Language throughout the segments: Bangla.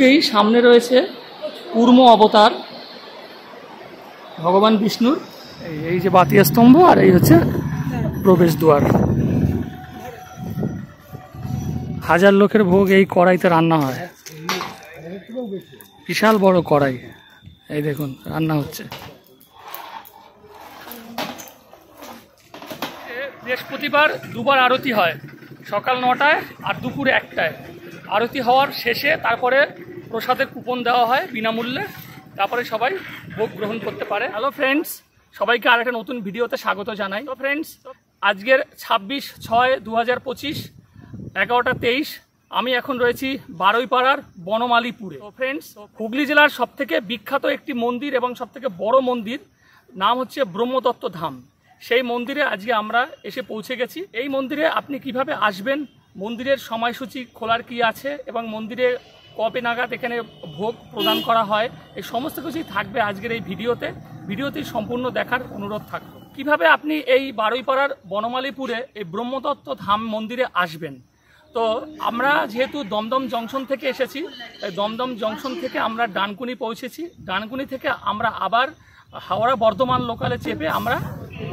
ঢুকেই সামনে রয়েছে কূর্ম অবতার ভগবান বিষ্ণুর। এই যে বাতি স্তম্ভ, আর এই হচ্ছে প্রবেশ দ্বার। হাজার লোকের ভোগ এই কড়াইতে রান্না হয়, বিশাল বড় কড়াই। এই দেখুন রান্না হচ্ছে। বৃহস্পতিবার দুবার আরতি হয়, সকাল 9টায় আর দুপুর 1টায়। আরতি হওয়ার শেষে তারপরে প্রসাদের কুপন দেওয়া হয় বিনামূল্যে, তারপরে সবাই ভোগ গ্রহণ করতে পারে। হ্যালো ফ্রেন্ডস, সবাইকে আরেকটা নতুন ভিডিওতে স্বাগত জানাই। তো ফ্রেন্ডস, আজকের 26/6/2025 11টা 23 আমি এখন রয়েছি বারুইপাড়ার বনমালীপুরে। তো ফ্রেন্ডস, হুগলি জেলার সবথেকে বিখ্যাত একটি মন্দির এবং সবথেকে বড় মন্দির, নাম হচ্ছে ব্রহ্মদত্ত ধাম। সেই মন্দিরে আজকে আমরা এসে পৌঁছে গেছি। এই মন্দিরে আপনি কিভাবে আসবেন, মন্দিরের সময়সূচি খোলার কি আছে এবং মন্দিরে কবে নাগাদ এখানে ভোগ প্রদান করা হয়, এই সমস্ত কিছুই থাকবে আজকের এই ভিডিওতে সম্পূর্ণ দেখার অনুরোধ থাকবে। কিভাবে আপনি এই বারুইপাড়ার বনমালীপুরে এই ব্রহ্মদত্ত ধাম মন্দিরে আসবেন। তো আমরা যেহেতু দমদম জংশন থেকে এসেছি, দমদম জংশন থেকে আমরা ডানকুনি পৌঁছেছি। ডানকুনি থেকে আমরা আবার হাওড়া বর্ধমান লোকালে চেপে আমরা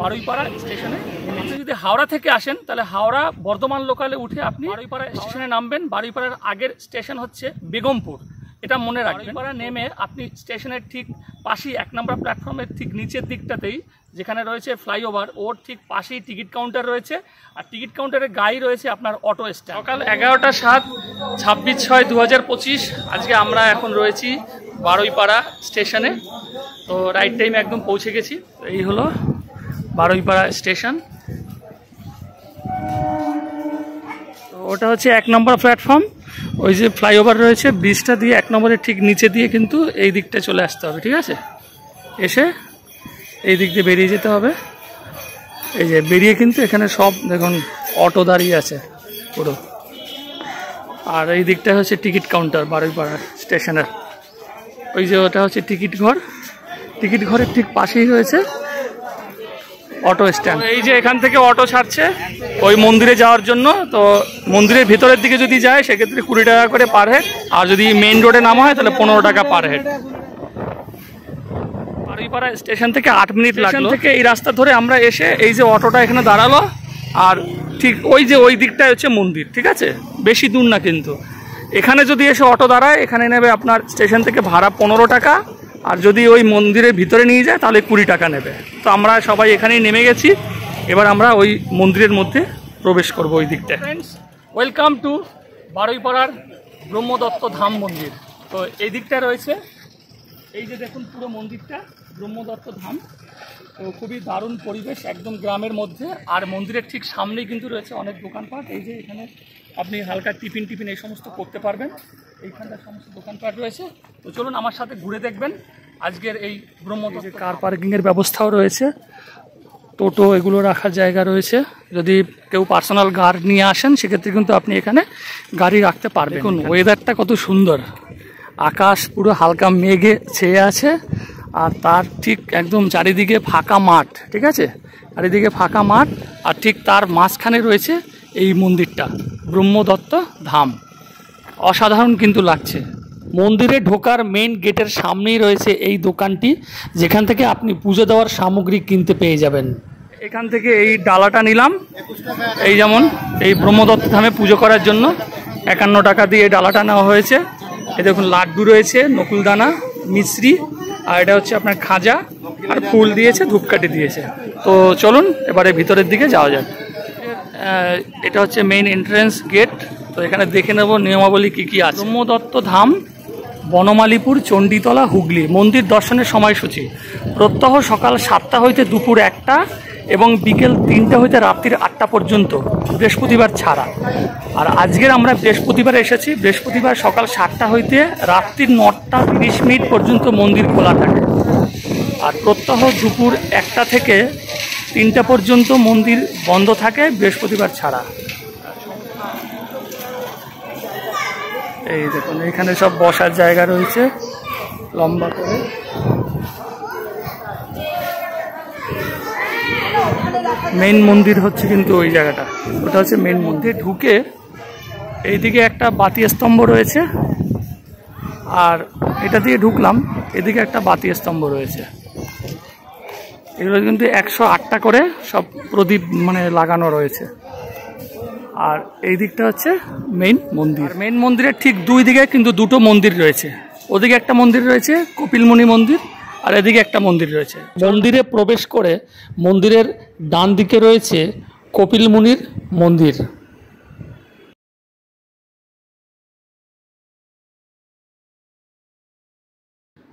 বারুইপাড়া স্টেশনে। আপনি যদি হাওড়া থেকে আসেন তাহলে হাওড়া বর্ধমান লোকালে উঠে আপনি বারুইপাড়া স্টেশনে নামবেন। বারুইপাড়ার আগের স্টেশন হচ্ছে বেগমপুর, এটা মনে রাখবেন। বারুইপাড়া নেমে আপনি স্টেশনের ঠিক পাশেই 1 নম্বর প্ল্যাটফর্মের ঠিক নিচের দিকটাতেই যেখানে রয়েছে ফ্লাইওভার, ওর ঠিক পাশেই টিকিট কাউন্টার রয়েছে। আর টিকিট কাউন্টারের গায়ে রয়েছে আপনার অটো স্ট্যান্ড। সকাল 11টা 7 26/6/2025 আজকে আমরা এখন রয়েছি বারুইপাড়া স্টেশনে। তো রাইট টাইমে একদম পৌঁছে গেছি। এই হলো বারুইপাড়া স্টেশন। তো ওটা হচ্ছে 1 নম্বর প্ল্যাটফর্ম। ওই যে ফ্লাইওভার রয়েছে, ব্রিজটা দিয়ে 1 নম্বরের ঠিক নিচে দিয়ে কিন্তু এই দিকটা চলে আসতে হবে, ঠিক আছে? এসে এই দিক দিয়ে বেরিয়ে যেতে হবে। এই যে বেরিয়ে কিন্তু এখানে সব দেখুন অটো দাঁড়িয়ে আছে পুরো। আর এই দিকটা হচ্ছে টিকিট কাউন্টার বারুইপাড়া স্টেশনের। ওই যে ওটা হচ্ছে টিকিট ঘর, টিকিট ঘরের ঠিক পাশেই রয়েছে অটো স্ট্যান্ড। এই যে এখান থেকে অটো ছাড়ছে ওই মন্দিরে যাওয়ার জন্য। তো মন্দিরের ভিতরের দিকে যদি যায় সেক্ষেত্রে 20 টাকা করে পার হেড, আর যদি মেইন রোডে নামা হয় তাহলে 15 টাকা পার হেড। বারুইপাড়া স্টেশন থেকে 8 মিনিট লাগলো। থেকে এই রাস্তা ধরে আমরা এসে এই যে অটোটা এখানে দাঁড়ালো, আর ঠিক ওই যে ওই দিকটায় হচ্ছে মন্দির, ঠিক আছে? বেশি দূর না কিন্তু। এখানে যদি এসে অটো দাঁড়ায় এখানে নেবে আপনার স্টেশন থেকে ভাড়া 15 টাকা, আর যদি ওই মন্দিরের ভিতরে নিয়ে যায় তাহলে 20 টাকা নেবে। তো আমরা সবাই এখানেই নেমে গেছি, এবার আমরা ওই মন্দিরের মধ্যে প্রবেশ করব ওই দিকটায়। ফ্রেন্ডস, ওয়েলকাম টু বারুইপাড়ার ব্রহ্মদত্ত ধাম মন্দির। তো এই দিকটা রয়েছে, এই যে দেখুন পুরো মন্দিরটা ব্রহ্মদত্ত ধাম। তো খুবই দারুণ পরিবেশ, একদম গ্রামের মধ্যে। আর মন্দিরের ঠিক সামনেই কিন্তু রয়েছে অনেক দোকানপাট। এই যে এখানে আপনি হালকা টিফিন এই সমস্ত করতে পারবেন, এইখানটা সমস্ত দোকানপাট রয়েছে। তো চলুন আমার সাথে ঘুরে দেখবেন আজকের এই ব্রহ্মদত্ত। কার পার্কিংয়ের ব্যবস্থাও রয়েছে, টোটো এগুলো রাখার জায়গা রয়েছে। যদি কেউ পার্সোনাল গাড়ি নিয়ে আসেন সেক্ষেত্রে কিন্তু আপনি এখানে গাড়ি রাখতে পারবেন। দেখুন ওয়েদারটা কত সুন্দর, আকাশ পুরো হালকা মেঘে ছেয়ে আছে, আর তার ঠিক একদম চারিদিকে ফাঁকা মাঠ, ঠিক আছে? চারিদিকে ফাঁকা মাঠ, আর ঠিক তার মাঝখানে রয়েছে এই মন্দিরটা ব্রহ্মদত্ত ধাম। অসাধারণ কিন্তু লাগছে। মন্দিরে ঢোকার মেইন গেটের সামনেই রয়েছে এই দোকানটি, যেখান থেকে আপনি পুজো দেওয়ার সামগ্রী কিনতে পেয়ে যাবেন। এখান থেকে এই ডালাটা নিলাম, এই যেমন এই ব্রহ্মদত্ত ধামে পুজো করার জন্য 51 টাকা দিয়ে এই ডালাটা নেওয়া হয়েছে। এই দেখুন লাড্ডু রয়েছে, নকুলদানা, মিশ্রি, আর এটা হচ্ছে আপনার খাজা, আর ফুল দিয়েছে, ধূপকাঠি দিয়েছে। তো চলুন এবারে ভিতরের দিকে যাওয়া যাক। এটা হচ্ছে মেইন এন্ট্রেন্স গেট। তো এখানে দেখে নেব নিয়মাবলী কি কি আছে। ব্রহ্মদত্ত ধাম, বনমালীপুর, চণ্ডীতলা, হুগলি। মন্দির দর্শনের সময়সূচি প্রত্যহ সকাল 7টা হইতে দুপুর 1টা এবং বিকেল 3টা হইতে রাত্রির 8টা পর্যন্ত, বৃহস্পতিবার ছাড়া। আর আজকের আমরা বৃহস্পতিবার এসেছি। বৃহস্পতিবার সকাল 7টা হইতে রাত্রির 9টা 30 মিনিট পর্যন্ত মন্দির খোলা থাকে। আর প্রত্যহ দুপুর 1টা থেকে 3টা পর্যন্ত মন্দির বন্ধ থাকে, বৃহস্পতিবার ছাড়া। এই দেখুন এখানে সব বসার জায়গা রয়েছে লম্বা করে। মেইন মন্দির হচ্ছে কিন্তু ওই জায়গাটা, ওটা হচ্ছে মেইন মন্দির। ঢুকে এইদিকে একটা বাতি স্তম্ভ রয়েছে, আর এটা দিয়ে ঢুকলাম, এদিকে একটা বাতি স্তম্ভ রয়েছে। এগুলো কিন্তু 108টা করে সব প্রদীপ মানে লাগানো রয়েছে। আর এই দিকটা হচ্ছে মেইন মন্দির। মেইন মন্দিরের ঠিক দুই দিকে কিন্তু দুটো মন্দির রয়েছে। ওদিকে একটা মন্দির রয়েছে কপিলমুনি মন্দির, আর এদিকে একটা মন্দির রয়েছে। মন্দিরে প্রবেশ করে মন্দিরের ডান দিকে রয়েছে কপিলমুনির মন্দির।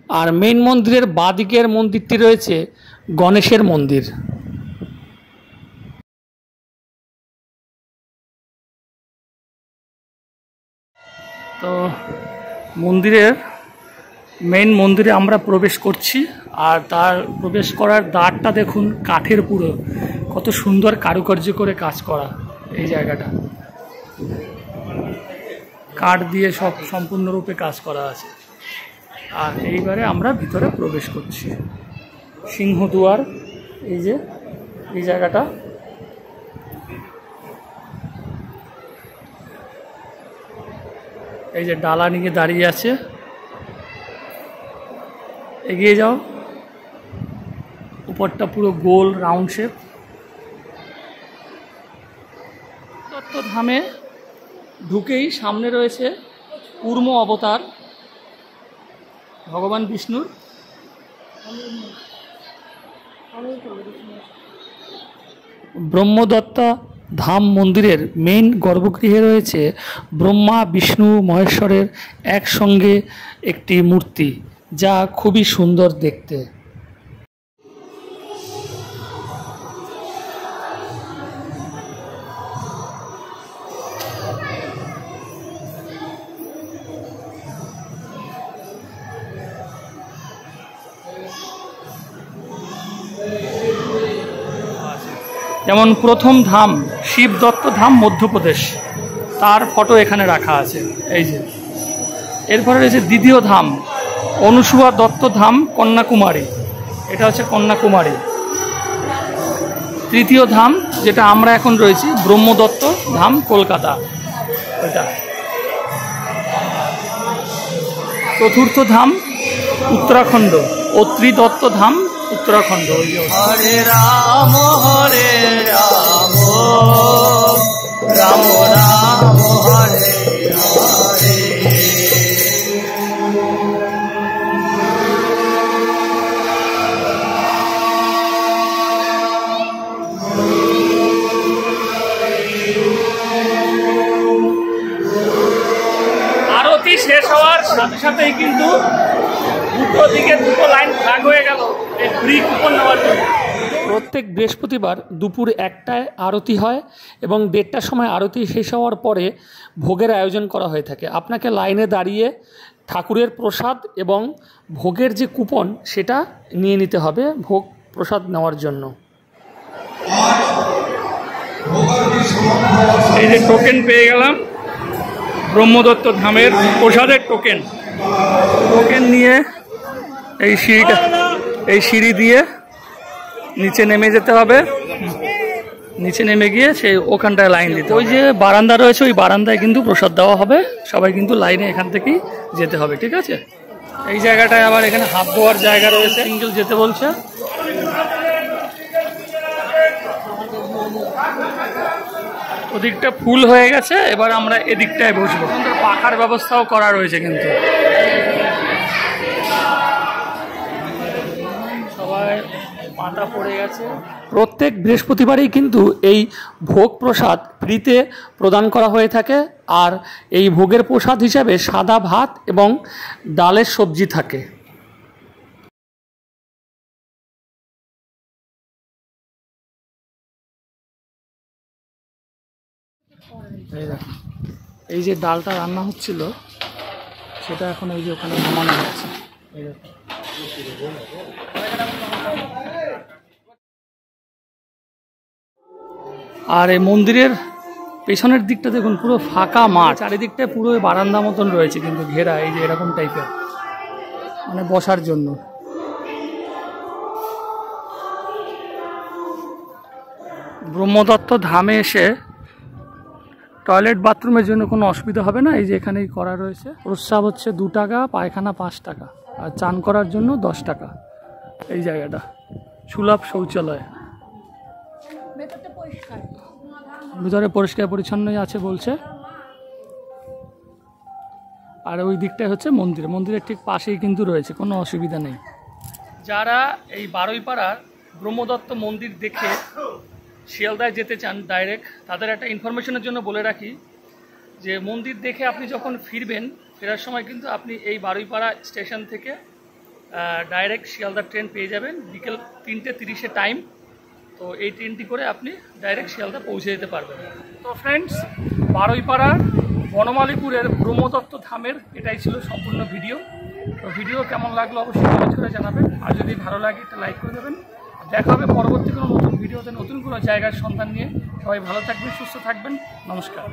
আর মেইন মন্দিরের বাঁ দিকের মন্দিরটি রয়েছে গণেশের মন্দির। তো মন্দিরের মেইন মন্দিরে আমরা প্রবেশ করছি। আর তার প্রবেশ করার দ্বারটা দেখুন কাঠের, পুরো কত সুন্দর কারুকার্য করে কাজ করা। এই জায়গাটা কাঠ দিয়ে সব সম্পূর্ণরূপে কাজ করা আছে। আর এইবারে আমরা ভিতরে প্রবেশ করছি। সিংহদুয়ার, এই যে এই জায়গাটা, এই যে ডালা নিয়ে দাঁড়িয়ে আছে। এগিয়ে যাও, উপরটা পুরো গোল রাউন্ড শেপ। দত্তধামে ঢুকেই সামনে রয়েছে কূর্ম অবতার ভগবান বিষ্ণুর। ব্রহ্মদত্তা ধাম মন্দিরের মেইন গর্ভগৃহে রয়েছে ব্রহ্মা বিষ্ণু মহেশ্বরের একসঙ্গে একটি মূর্তি, যা খুবই সুন্দর দেখতে। যেমন প্রথম ধাম শিবদত্ত ধাম মধ্যপ্রদেশ, তার ফটো এখানে রাখা আছে এই যে। এরপরে রয়েছে দ্বিতীয় ধাম অনুসুয়া দত্ত ধাম কন্যাকুমারী, এটা হচ্ছে কন্যাকুমারী। তৃতীয় ধাম যেটা আমরা এখন রয়েছি ব্রহ্মদত্ত ধাম কলকাতা, এটা। চতুর্থ ধাম উত্তরাখণ্ড অত্রি দত্ত ধাম উত্তরাখণ্ড। হরে রাম রাম রাম হরে হরে। আরতি শেষ হওয়ার সাথে সাথেই কিন্তু দুটো দিকে দুটো লাইন ভাগ হয়ে গেল এই ফ্রি কুপন নেওয়ার জন্য। প্রত্যেক বৃহস্পতিবার দুপুর 1টায় আরতি হয় এবং 1:30টার সময় আরতি শেষ হওয়ার পরে ভোগের আয়োজন করা হয়ে থাকে। আপনাকে লাইনে দাঁড়িয়ে ঠাকুরের প্রসাদ এবং ভোগের যে কুপন সেটা নিয়ে নিতে হবে ভোগ প্রসাদ নেওয়ার জন্য। এই যে টোকেন পেয়ে গেলাম, ব্রহ্মদত্ত ধামের প্রসাদের টোকেন। টোকেন নিয়ে এই সিঁড়ি দিয়ে নিচে নেমে যেতে হবে। নিচে নেমে গিয়ে সেই ওখানটায় লাইন দিতে, ওই যে বারান্দা রয়েছে ওই বারান্দায় কিন্তু প্রসাদ দেওয়া হবে। সবাই কিন্তু লাইনে এখান থেকেই যেতে হবে, ঠিক আছে। এই জায়গাটায় আবার এখানে হাত ধোয়ার জায়গা রয়েছে, সিঙ্গেল যেতে বলছে। ওদিকটা ফুল হয়ে গেছে, এবার আমরা এদিকটায় বসবো। পাখার ব্যবস্থাও করা রয়েছে কিন্তু। সবাই মাথা পড়ে গেছে। প্রত্যেক বৃহস্পতিবারই কিন্তু এই ভোগ প্রসাদ ফ্রিতে প্রদান করা হয়ে থাকে। আর এই ভোগের প্রসাদ হিসাবে সাদা ভাত এবং ডালের সবজি থাকে। এই যে ডালটা রান্না হচ্ছিল সেটা এখন এই যে ওখানে নামানো হচ্ছে। আর এই মন্দিরের পেছনের দিকটা দেখুন পুরো ফাঁকা মাঠ, চারিদিকটায় পুরো বারান্দা মতন রয়েছে কিন্তু ঘেরা, এই যে এরকম টাইপের, মানে বসার জন্য। ব্রহ্মদত্ত ধামে এসে টয়লেট বাথরুমের জন্য কোনো অসুবিধা হবে না। এই যে এখানেই করা রয়েছে। প্রস্রাব হচ্ছে 2 টাকা, পায়খানা 5 টাকা, আর চান করার জন্য 10 টাকা। এই জায়গাটা সুলভ শৌচালয়, ভিতরে পরিষ্কার পরিচ্ছন্নই আছে বলছে। আর ওই দিকটাই হচ্ছে মন্দির, মন্দিরের ঠিক পাশেই কিন্তু রয়েছে, কোনো অসুবিধা নেই। যারা এই বারুইপাড়ার ব্রহ্মদত্ত মন্দির দেখে শিয়ালদায় যেতে চান ডাইরেক্ট, তাদের একটা ইনফরমেশনের জন্য বলে রাখি যে মন্দির দেখে আপনি যখন ফিরবেন, ফেরার সময় কিন্তু আপনি এই বারুইপাড়া স্টেশন থেকে ডাইরেক্ট শিয়ালদা ট্রেন পেয়ে যাবেন। বিকেল 3:30 টাইম। তো এই ট্রেনটি করে আপনি ডাইরেক্ট শিয়ালদা পৌঁছে যেতে পারবেন। তো ফ্রেন্ডস, বারুইপাড়ার বনমালীপুরের ব্রহ্মদত্ত ধামের এটাই ছিল সম্পূর্ণ ভিডিও। তো ভিডিও কেমন লাগলো অবশ্যই কমেন্ট করে জানাবেন, আর যদি ভালো লাগে একটা লাইক করে দেবেন। দেখা হবে পরবর্তী কোনো নতুন ভিডিওতে নতুন কোনো জায়গার সন্ধান নিয়ে। সবাই ভালো থাকবেন, সুস্থ থাকবেন, নমস্কার।